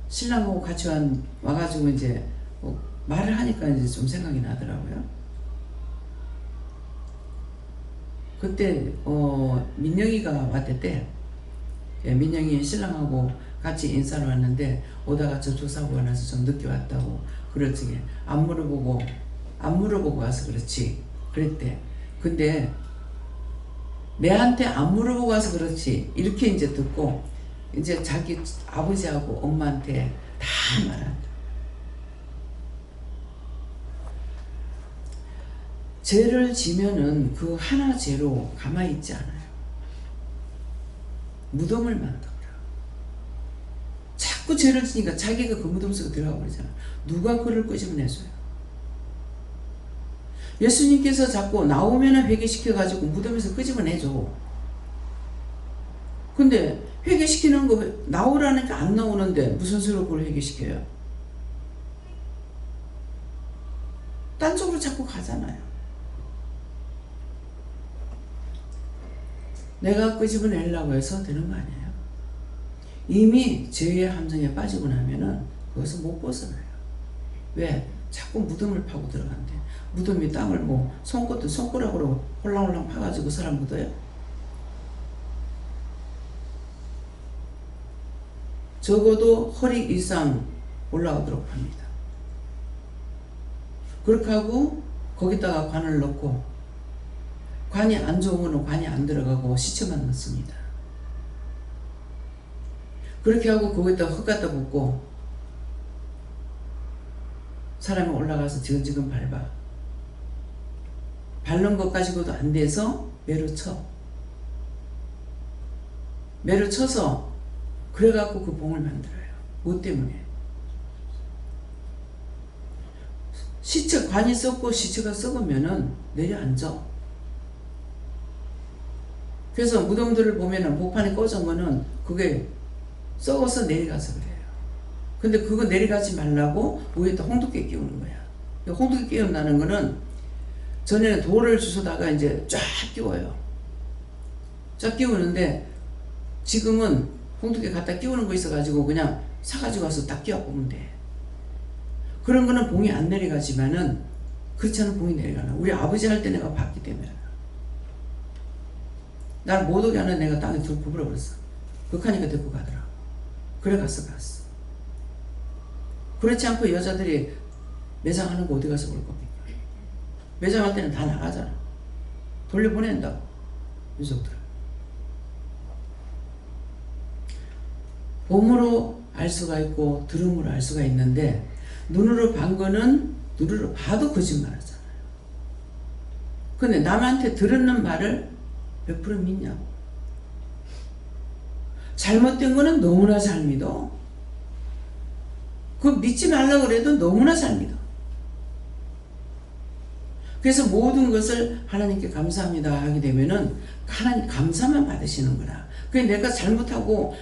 신랑하고 같이 와가지고 이제 뭐 말을 하니까 이제 좀 생각이 나더라고요. 그때 민영이가 왔댔대. 민영이 신랑하고 같이 인사를 왔는데 오다가 저 조사구가 나서 좀 늦게 왔다고 그랬지. 안 물어보고 와서 그렇지 그랬대. 근데 내한테 안 물어보고 와서 그렇지 이렇게 이제 듣고 이제 자기 아버지하고 엄마한테 다 말한다. 죄를 지면은 그 하나 죄로 가만히 있지 않아요. 무덤을 만들어요. 자꾸 죄를 지니까 자기가 그 무덤 속에 들어가 버리잖아. 누가 그를 끄집어내줘요? 예수님께서 자꾸 나오면은 회개시켜가지고 무덤에서 끄집어내줘. 근데 회개시키는 거 나오라니까 안 나오는데 무슨 수로 그걸 회개시켜요? 딴 쪽으로 자꾸 가잖아요. 내가 끄집어내려고 해서 되는 거 아니에요. 이미 죄의 함정에 빠지고 나면은 거기서 못 벗어나요. 왜? 자꾸 무덤을 파고 들어간대. 무덤이 땅을 뭐 손가락으로 홀랑홀랑 파가지고 사람 묻어요? 적어도 허리 이상 올라가도록 합니다. 그렇게 하고 거기다가 관을 넣고 관이 안 좋으면 관이 안 들어가고 시체만 넣습니다. 그렇게 하고 거기다가 흙 갖다 붓고 사람이 올라가서 지근지근 밟아. 밟는 것 가지고도 안 돼서 매로 쳐. 매로 쳐서 그래갖고 그 봉을 만들어요. 뭐 때문에? 시체 관이 썩고 시체가 썩으면은 내려앉아. 그래서 무덤들을 보면은 목판이 꺼져면은 그게 썩어서 내려가서 그래요. 근데 그거 내려가지 말라고 위에다 홍두깨 끼우는 거야. 홍두깨 끼운다는 거는 전에는 돌을 주워다가 이제 쫙 끼워요. 쫙 끼우는데 지금은 홍두깨 갖다 끼우는 거 있어가지고 그냥 사가지고 와서 딱 끼워보면 돼. 그런 거는 봉이 안 내려가지만은 그렇지 않은 봉이 내려가나. 우리 아버지 할 때 내가 봤기 때문에. 날 못 오게 하는 내가 땅에 둘 굽어버렸어. 극하니까 데리고 가더라. 그래 갔어. 그렇지 않고 여자들이 매장하는 거 어디 가서 볼 겁니까? 매장할 때는 다 나가잖아. 돌려보낸다고. 유족들. 봄으로 알 수가 있고 들음으로 알 수가 있는데 눈으로 본 거는 눈으로 봐도 거짓말 하잖아요. 근데 남한테 들었는 말을 몇 프로 믿냐고. 잘못된 거는 너무나 잘 믿어. 그거 믿지 말라고 그래도 너무나 잘 믿어. 그래서 모든 것을 하나님께 감사합니다 하게 되면은 하나님 감사만 받으시는 거라. 그게 내가 잘못하고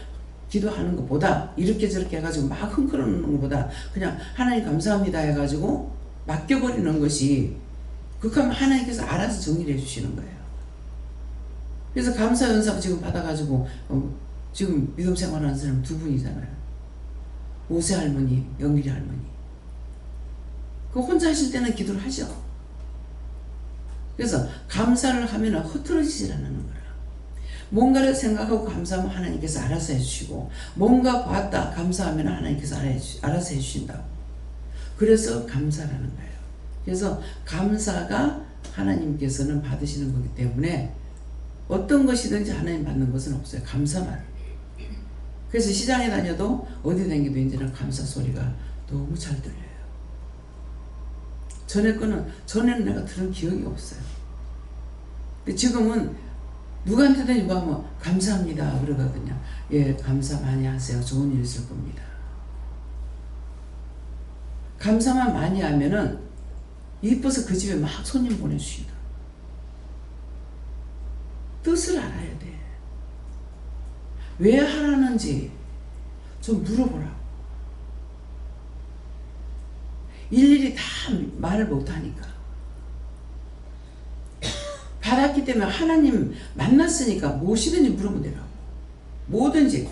기도하는 것보다 이렇게 저렇게 해가지고 막 흥얼거리는 것보다 그냥 하나님 감사합니다 해가지고 맡겨버리는 것이 그렇게 하면 하나님께서 알아서 정리를 해주시는 거예요. 그래서 감사 연사 지금 받아가지고 지금 믿음 생활하는 사람 두 분이잖아요. 오세 할머니, 영길이 할머니. 그 혼자 하실 때는 기도를 하죠. 그래서 감사를 하면 흐트러지질 않는 거야. 뭔가를 생각하고 감사하면 하나님께서 알아서 해주시고, 뭔가 봤다 감사하면 하나님께서 알아서 해주신다고. 그래서 감사라는 거예요. 그래서 감사가 하나님께서는 받으시는 거기 때문에 어떤 것이든지 하나님 받는 것은 없어요. 감사만. 그래서 시장에 다녀도 어디 다니도 이제는 감사 소리가 너무 잘 들려요. 전에는 내가 들은 기억이 없어요. 근데 지금은 누구한테든 이거 하면 감사합니다 그러거든요. 예, 감사 많이 하세요. 좋은 일 있을 겁니다. 감사만 많이 하면은 이뻐서 그 집에 막 손님 보내주신다. 뜻을 알아야 돼. 왜 하라는지 좀 물어보라고. 일일이 다 말을 못하니까. 받았기 때문에 하나님 만났으니까 무엇이든지 물으면 되라고. 뭐든지.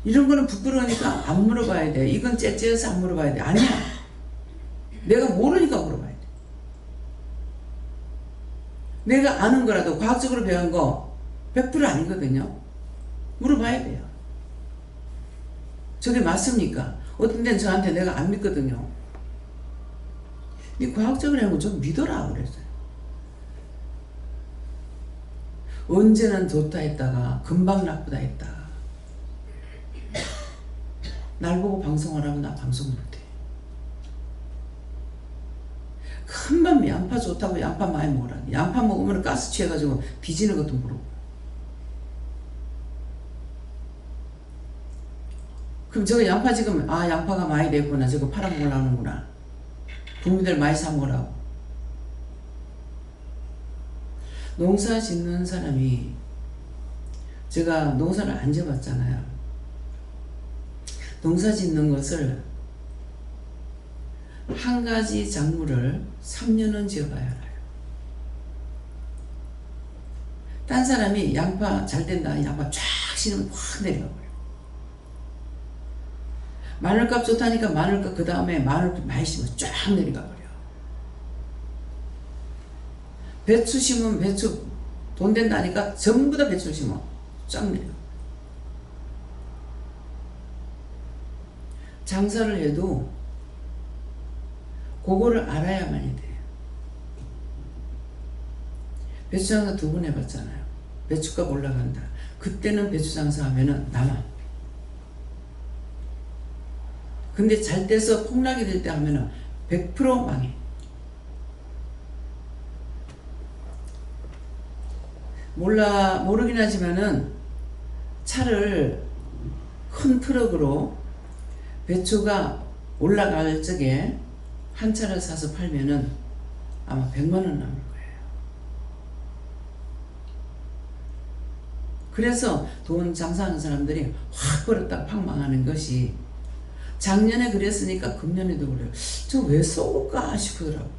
이런 거는 부끄러우니까 안 물어봐야 돼. 이건 째째해서 안 물어봐야 돼. 아니야. 내가 모르니까 물어봐야 돼. 내가 아는 거라도 과학적으로 배운 거 100% 아니거든요. 물어봐야 돼요. 저게 맞습니까? 어떤 데는 저한테 내가 안 믿거든요. 네 과학적으로 하는 거 좀 믿어라 그랬어요. 언제는 좋다 했다가 금방 나쁘다 했다. 날 보고 방송하라고 나 방송 못해. 큰밤 양파 좋다고 양파 많이 먹으라. 양파 먹으면 가스 취해가지고 뒤지는 것도 모르고. 그럼 저거 양파 지금 양파가 많이 됐구나. 저거 팔아먹으려고 하는구나. 국민들 많이 사 먹으라고. 농사 짓는 사람이, 제가 농사를 안 지어봤잖아요. 농사 짓는 것을 한 가지 작물을 3년은 지어봐야 알아요. 딴 사람이 양파 잘 된다, 양파 쫙 심으면 확 내려가버려. 마늘값 좋다니까 마늘값 그 다음에 마늘 많이 심으면 쫙 내려가버려. 배추 심으면 배추 돈 된다니까 전부 다 배추를 심어 쫙 내려. 장사를 해도 그거를 알아야만이 돼요. 배추 장사 2번 해봤잖아요. 배추값 올라간다. 그때는 배추 장사 하면은 남아. 근데 잘 돼서 폭락이 될 때 하면은 100% 망해. 모르긴 하지만은 차를 큰 트럭으로 배추가 올라갈 적에 한 차를 사서 팔면은 아마 100만 원 남을 거예요. 그래서 돈 장사하는 사람들이 확 벌었다가 팍 망하는 것이, 작년에 그랬으니까 금년에도 그래요. 저 왜 쏘을까 싶더라고.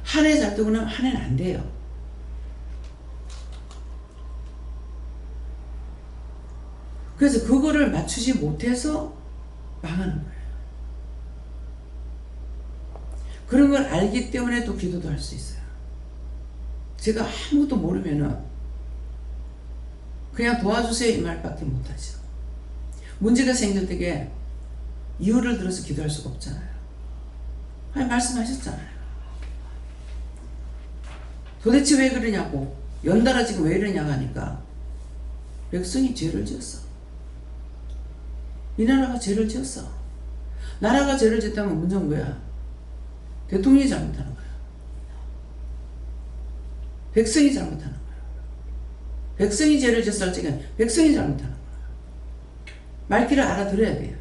한 해 잘 되고 나면 한 해는 안 돼요. 그래서 그거를 맞추지 못해서 망하는 거예요. 그런 걸 알기 때문에 또 기도도 할 수 있어요. 제가 아무것도 모르면은 그냥 도와주세요 이 말밖에 못하죠. 문제가 생길 때에 이유를 들어서 기도할 수가 없잖아요. 아니 말씀하셨잖아요. 도대체 왜 그러냐고, 연달아 지금 왜 이러냐고 하니까 백성이 죄를 지었어. 이 나라가 죄를 지었어. 나라가 죄를 지었다면 문제는 뭐야? 대통령이 잘못하는 거야. 백성이 잘못하는 거야. 백성이 죄를 지었을 적엔 백성이 잘못하는 거야. 말귀를 알아들어야 돼요.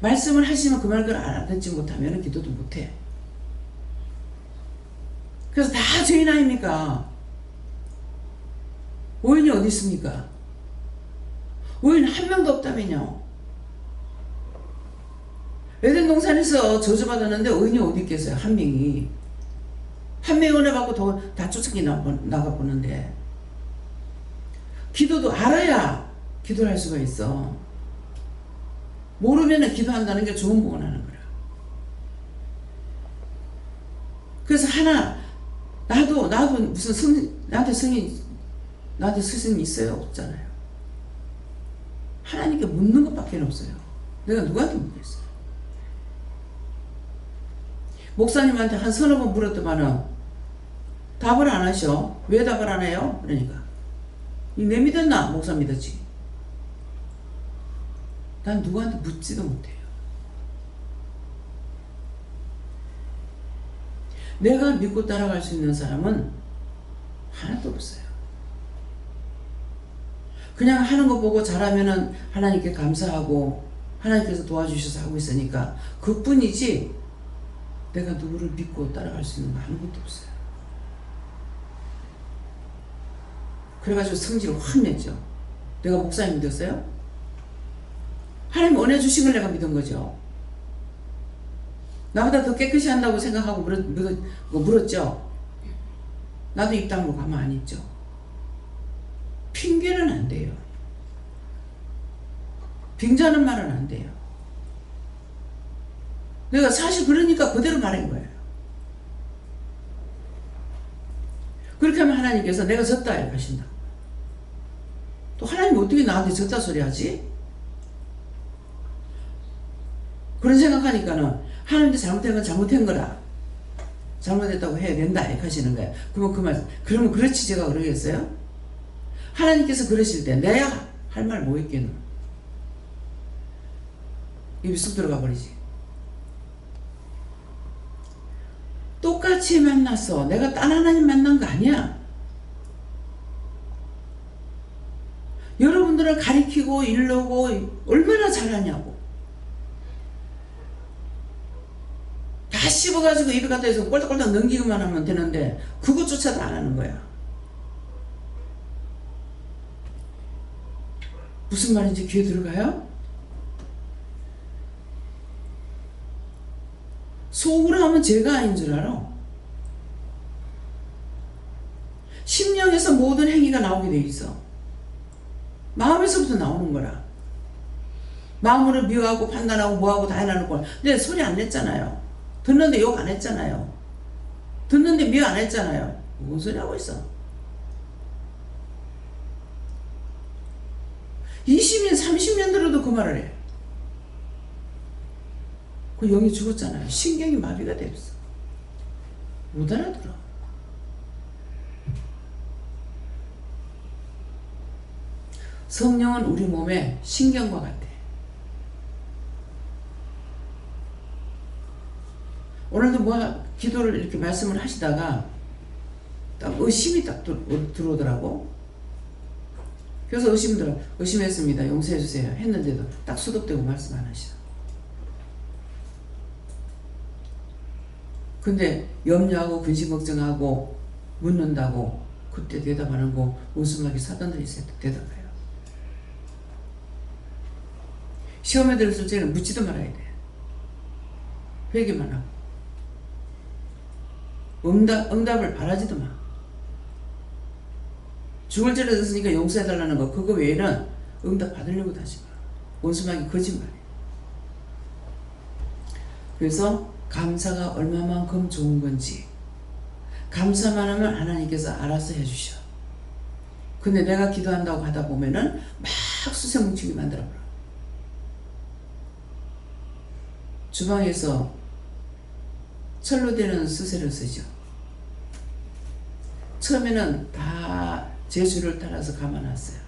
말씀을 하시면 그 말귀를 알아듣지 못하면 기도도 못해. 그래서 다 죄인 아닙니까? 의인이 어디 있습니까? 의인 한 명도 없다면요. 에덴 동산에서 저주받았는데 의인이 어디 있겠어요? 한 명이. 한 명이 은혜 받고 다 쫓아기 나가 보는데, 기도도 알아야 기도를 할 수가 있어. 모르면 기도한다는 게 좋은 복을 하는 거야. 그래서 나도 무슨 나한테 스승이 있어요? 없잖아요. 하나님께 묻는 것밖에 없어요. 내가 누구한테 묻겠어요? 목사님한테 한 서너 번 물었더만은 답을 안 하셔. 왜 답을 안 해요? 그러니까 내 믿었나? 목사 믿었지. 난 누구한테 묻지도 못해요. 내가 믿고 따라갈 수 있는 사람은 하나도 없어요. 그냥 하는 거 보고 잘하면은 하나님께 감사하고 하나님께서 도와주셔서 하고 있으니까 그뿐이지, 내가 누구를 믿고 따라갈 수 있는 거 아무것도 없어요. 그래가지고 성질을 확 냈죠. 내가 목사님 믿었어요? 하나님 은혜 주신 걸 내가 믿은 거죠. 나보다 더 깨끗이 한다고 생각하고 물었죠. 나도 입 다물고 가만 안 있죠. 핑계는 안 돼요. 빙자는 말은 안 돼요. 내가 사실 그러니까 그대로 말한 거예요. 그렇게 하면 하나님께서 내가 졌다 이렇게 하신다. 또 하나님이 어떻게 나한테 졌다 소리 하지? 그런 생각하니까는 하나님도 잘못한 건 잘못한 거라. 잘못했다고 해야 된다 이렇게 하시는 거예요. 그러면 그렇지 제가 그러겠어요? 하나님께서 그러실 때 내가 할 말 뭐 있겠노? 입이 쑥 들어가 버리지. 똑같이 만났어. 내가 딴 하나님 만난 거 아니야. 여러분들을 가리키고 이르고 얼마나 잘하냐고. 다 씹어가지고 입에 갖다 해서 꼴딱꼴딱 넘기기만 하면 되는데 그것조차도 안 하는 거야. 무슨 말인지 귀에 들어가요? 속으로 하면 죄가 아닌 줄 알아. 심령에서 모든 행위가 나오게 돼 있어. 마음에서부터 나오는 거라. 마음으로 미워하고 판단하고 뭐하고 다 해놔놓고. 근데 소리 안 냈잖아요. 듣는데 욕 안 했잖아요. 듣는데 미워 안 했잖아요. 무슨 소리 하고 있어? 20년 30년 들어도 그 말을 해. 그 영이 죽었잖아요. 신경이 마비가 됐어. 못 알아들어. 성령은 우리 몸의 신경과 같아. 오늘도 기도를 이렇게 말씀을 하시다가 딱 의심이 딱 들어오더라고. 그래서 의심했습니다. 용서해 주세요. 했는데도 딱 소독되고 말씀 안 하시죠. 근데 염려하고 근심 걱정하고 묻는다고 그때 대답하는 거 웃음하게 사단들이 대답해요. 시험에 들었을 때는 묻지도 말아야 돼. 회개만 하고 응답을 바라지도 마. 죽을 죄를 졌으니까 용서해달라는 거 그거 외에는 응답 받으려고 하지 마. 원수막이 거짓말이야. 그래서 감사가 얼마만큼 좋은 건지 감사만 하면 하나님께서 알아서 해주셔. 근데 내가 기도한다고 하다 보면은 막 수세뭉치게 만들어버려. 주방에서 철로 되는 수세를 쓰죠. 처음에는 다 제주를 따라서 감아놨어요.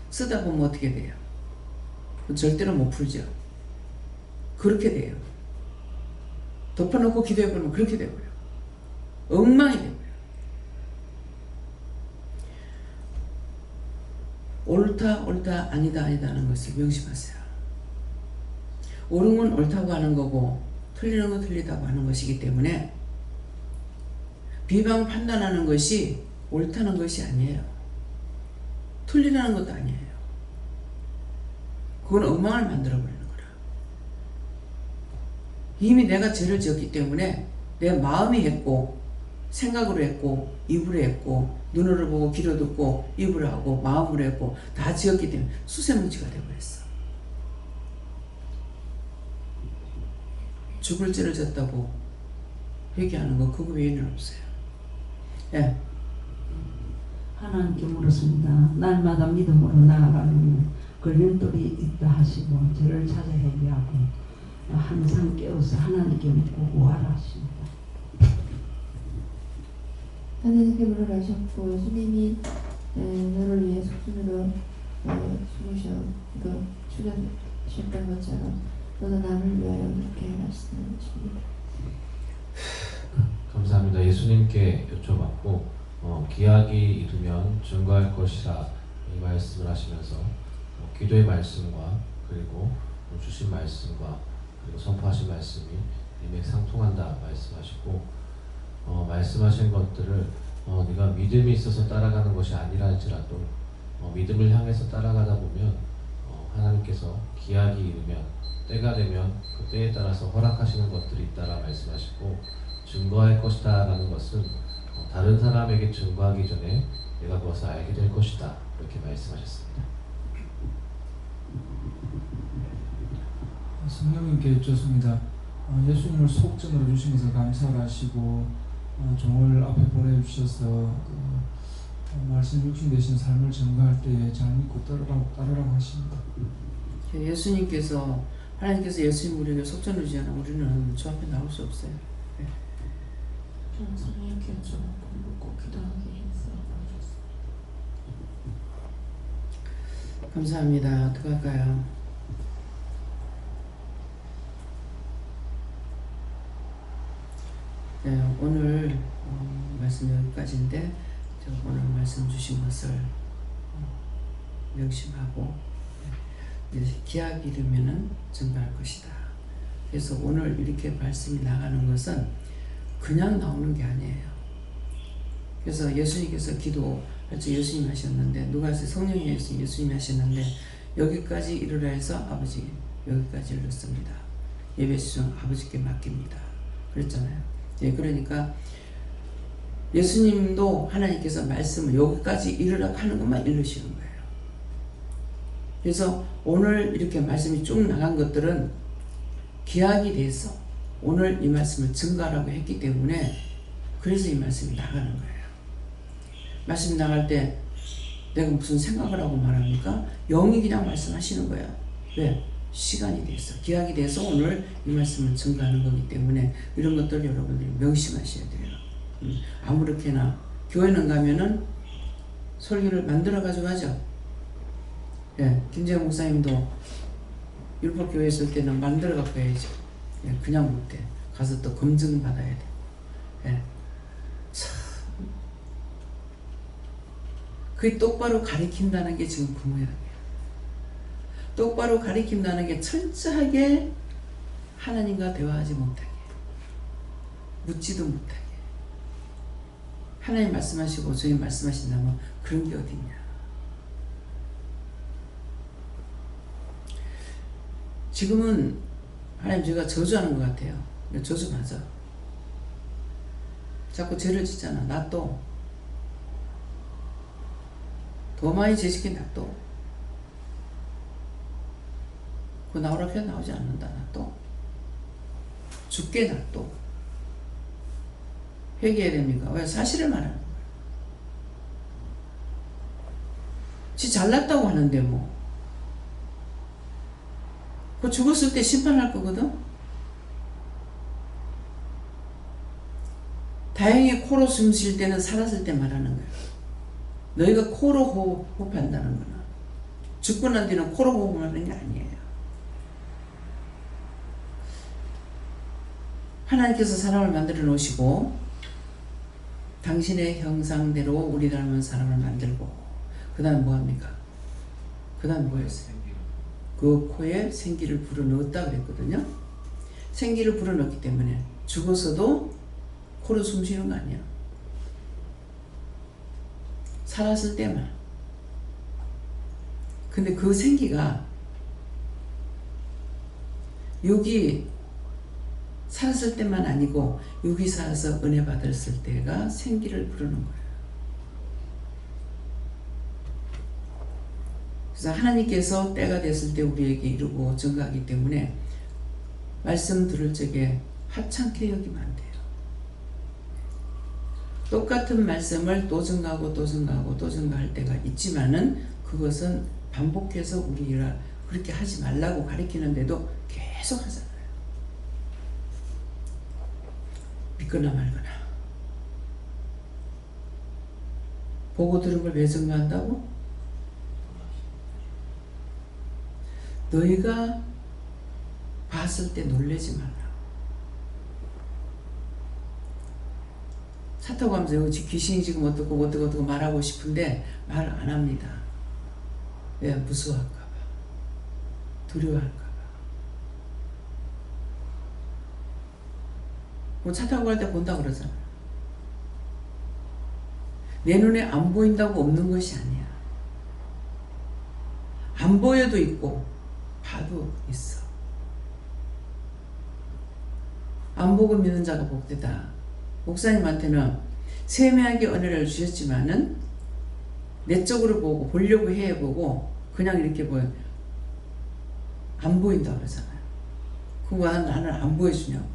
쓰다 보면 어떻게 돼요? 절대로 못 풀죠. 그렇게 돼요. 덮어놓고 기도해보면 그렇게 돼버려. 엉망이 돼버려. 옳다 아니다 하는 것을 명심하세요. 옳은 건 옳다고 하는 거고 틀리는 건 틀리다고 하는 것이기 때문에 비방 판단하는 것이 옳다는 것이 아니에요. 틀리라는 것도 아니에요. 그건 엉망을 만들어버리는 거라. 이미 내가 죄를 지었기 때문에 내 마음이 했고 생각으로 했고 입으로 했고 눈으로 보고 귀로 듣고 입으로 하고 마음으로 했고 다 지었기 때문에 수세문지가 되어버렸어. 죽을 죄를 졌다고 회개하는 거 그거 외에는 없어요. 예. 하나님께 물었습니다. 날마다 믿음으로 나아가는 걸림돌이 있다 하시고 저를 찾아 회개하고 항상 깨어서 하나님께 믿고 구하라 하십니다. 하나님께 물을 하셨고 예수님이 너를 위해 속순으로 죽으셨던 것처럼 너도 나를 위하여 그렇게 말씀하십니다. 감사합니다. 예수님께 여쭤봤고 기약이 이르면 증거할 것이라 이 말씀을 하시면서 기도의 말씀과 그리고 주신 말씀과 그리고 선포하신 말씀이 일맥상통한다 말씀하시고 말씀하신 것들을 네가 믿음이 있어서 따라가는 것이 아니라 할지라도 믿음을 향해서 따라가다 보면 하나님께서 기약이 이르면 때가 되면 그 때에 따라서 허락하시는 것들이 있다라 말씀하시고 증거할 것이다 라는 것은 다른 사람에게 증거하기 전에 내가 그것을 알게 될 것이다 이렇게 말씀하셨습니다. 성령님께 여쭙습니다. 예수님을 속전으로 주신 것을 감사를 하시고 종을 앞에 보내주셔서 말씀 육신 되신 삶을 증거할 때에 잘 믿고 따르라고 하십니다. 예수님께서 하나님께서 예수님 우리에게 속전을 주지 않아 우리는 주 앞에 나올 수 없어요. 네. 저는 성령님께 여쭤봤고 꼭 기도하게 했어요. 감사합니다. 어떡할까요? 네, 오늘 말씀 여기까지인데 오늘 말씀 주신 것을 명심하고 기약이 이르면은 증거할 것이다. 그래서 오늘 이렇게 말씀이 나가는 것은 그냥 나오는 게 아니에요. 그래서 예수님께서 기도할 때 예수님이 하셨는데 누가 해서 성령이 예수님이 하셨는데 여기까지 이르라 해서 아버지 여기까지 이르렀습니다. 예배 수종 아버지께 맡깁니다. 그랬잖아요. 예, 그러니까 예수님도 하나님께서 말씀을 여기까지 이르라 하는 것만 이루시는 거예요. 그래서 오늘 이렇게 말씀이 쭉 나간 것들은 기약이 돼서 오늘 이 말씀을 증거하라고 했기 때문에 그래서 이 말씀이 나가는 거예요. 말씀이 나갈 때 내가 무슨 생각을 하고 말합니까? 영이 그냥 말씀하시는 거예요. 왜? 시간이 돼서 기약이 돼서 오늘 이 말씀을 증거하는 거기 때문에 이런 것들 여러분들이 명심하셔야 돼요. 아무렇게나 교회는 가면은 설교를 만들어 가지고 하죠. 예, 김재영 목사님도 율법교회 있을 때는 만들어 갖고 해야죠. 예, 그냥 못해. 가서 또 검증 받아야 돼. 예. 참. 그게 똑바로 가리킨다는 게 지금 그 모양이에요. 똑바로 가리킨다는 게 철저하게 하나님과 대화하지 못하게, 묻지도 못하게. 하나님 말씀하시고 주님 말씀하신다면 그런 게 어딨냐. 지금은 하나님 제가 저주하는 것 같아요. 저주 맞아. 자꾸 죄를 짓잖아. 나 또. 더 많이 죄짓게 놔둬. 그 나오라 해도 나오지 않는다. 놔둬. 죽게 놔둬. 회개해야 됩니까? 왜? 사실을 말하는 거야. 지 잘났다고 하는데 뭐. 그 죽었을 때 심판할 거거든? 다행히 코로 숨 쉴 때는 살았을 때 말하는 거야. 너희가 코로 호흡한다는 거는 죽고 난 뒤는 코로 호흡하는 게 아니에요. 하나님께서 사람을 만들어 놓으시고 당신의 형상대로 우리 닮은 사람을 만들고 그 다음 뭐합니까? 그 다음 뭐였어요? 그 코에 생기를 불어넣었다 그랬거든요. 생기를 불어넣기 때문에 죽어서도 코로 숨 쉬는 거 아니야. 살았을 때만. 근데 그 생기가 여기 살았을 때만 아니고 육이 살아서 은혜 받았을 때가 생기를 부르는 거예요. 그래서 하나님께서 때가 됐을 때 우리에게 이루고 증거하기 때문에 말씀 들을 적에 하찮게 여기면 안 돼요. 똑같은 말씀을 또 증거하고 또 증거하고 또 증거할 때가 있지만은 그것은 반복해서 우리가 그렇게 하지 말라고 가르치는데도 계속 하잖아요. 믿거나 말거나. 보고 들은 걸 왜 증거한다고? 너희가 봤을 때 놀라지 말라. 차 타고 가면서 귀신이 지금 어떻고 말하고 싶은데 말 안 합니다. 왜? 무서워할까봐. 두려워할까봐. 뭐 차 타고 갈 때 본다고 그러잖아. 내 눈에 안 보인다고 없는 것이 아니야. 안 보여도 있고 봐도 있어. 안 보고 믿는 자가 복되다. 목사님한테는 세미하게 은혜를 주셨지만은 내적으로 보고 보려고 해보고 그냥 이렇게 보여 안 보인다 그러잖아요. 그거 나는 안 보여주냐고.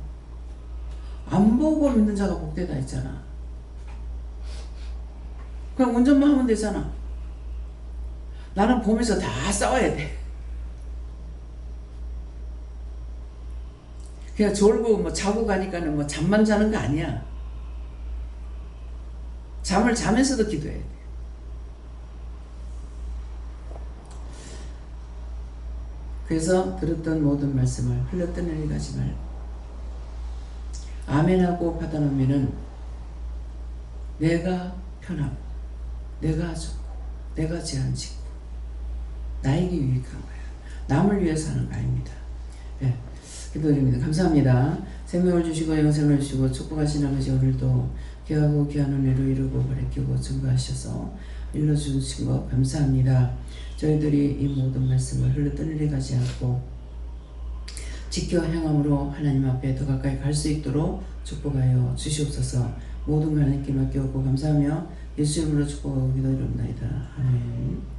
안 보고 믿는 자가 복되다 했잖아. 그냥 운전만 하면 되잖아. 나는 보면서 다 싸워야 돼. 그냥 졸고 뭐 자고 가니까는 뭐 잠만 자는 거 아니야. 잠을 자면서도 기도해야 돼. 그래서 들었던 모든 말씀을 흘렸던 일 가지 말고 아멘하고 받아놓으면은 내가 편하고 내가 좋고 내가 제한 짓고 나에게 유익한 거야. 남을 위해서 하는 거 아닙니다. 네, 기도드립니다. 감사합니다. 생명을 주시고 영생을 주시고 축복하신 아버지 오늘도 귀하고 귀한 은혜로 이루고 가르치고 증거하셔서 일러주신 것 감사합니다. 저희들이 이 모든 말씀을 흘렀던 일에 가지 않고 지켜 행함으로 하나님 앞에 더 가까이 갈 수 있도록 축복하여 주시옵소서. 모든 하나님께 맡겨오고 감사하며 예수 이름으로 축복하고 기도드립니다. 아멘.